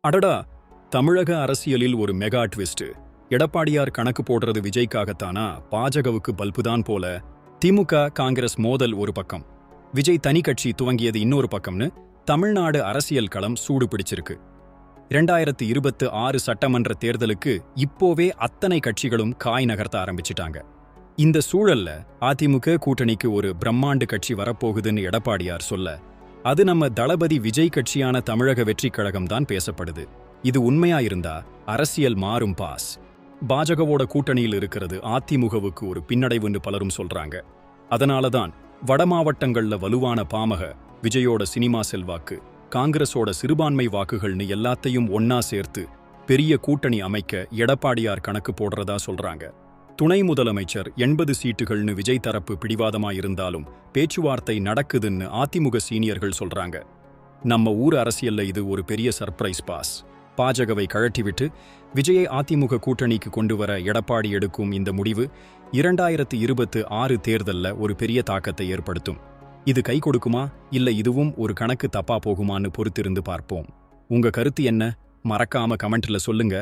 அடடா! தமிழக அரசியலில் ஒரு மெகா ட்விஸ்ட். எடப்பாடியார் கணக்கு போடுறது விஜய்க்காகத்தானா? பாஜகவுக்கு பல்புதான் போல. திமுக காங்கிரஸ் மோதல் ஒரு பக்கம், விஜய் தனி கட்சி துவங்கியது இன்னொரு பக்கம்னு தமிழ்நாடு அரசியல் களம் சூடு பிடிச்சிருக்கு. 2026 சட்டமன்ற தேர்தலுக்கு இப்போவே அத்தனை கட்சிகளும் காய் நகர்த்த ஆரம்பிச்சிட்டாங்க. இந்த சூழல்ல அதிமுக கூட்டணிக்கு ஒரு பிரம்மாண்டு கட்சி வரப்போகுதுன்னு எடப்பாடியார் சொல்ல, அது நம்ம தளபதி விஜய் கட்சியான தமிழக வெற்றிக் கழகம்தான் பேசப்படுது. இது உண்மையா இருந்தா அரசியல் மாறும் பாஸ். பாஜகவோட கூட்டணியில் இருக்கிறது அதிமுகவுக்கு ஒரு பின்னடைவுன்னு பலரும் சொல்றாங்க. அதனாலதான் வட மாவட்டங்கள்ல வலுவான பாமக, விஜயோட சினிமா செல்வாக்கு, காங்கிரஸோட சிறுபான்மை வாக்குகள்னு எல்லாத்தையும் ஒன்னா சேர்த்து பெரிய கூட்டணி அமைக்க எடப்பாடியார் கணக்கு போடுறதா சொல்றாங்க. துணை முதலமைச்சர் 80 சீட்டுகள்னு விஜய் தரப்பு பிடிவாதமாயிருந்தாலும் பேச்சுவார்த்தை நடக்குதுன்னு அதிமுக சீனியர்கள் சொல்றாங்க. நம்ம ஊர் அரசியல்ல இது ஒரு பெரிய சர்ப்ரைஸ் பாஸ். பாஜகவை கழட்டிவிட்டு விஜயை அதிமுக கூட்டணிக்கு கொண்டு வர எடப்பாடி எடுக்கும் இந்த முடிவு 2026 தேர்தல்ல ஒரு பெரிய தாக்கத்தை ஏற்படுத்தும். இது கை கொடுக்குமா, இல்ல இதுவும் ஒரு கணக்கு தப்பா போகுமான்னு பொறுத்திருந்து பார்ப்போம். உங்க கருத்து என்ன? மறக்காம கமெண்ட்ல சொல்லுங்க.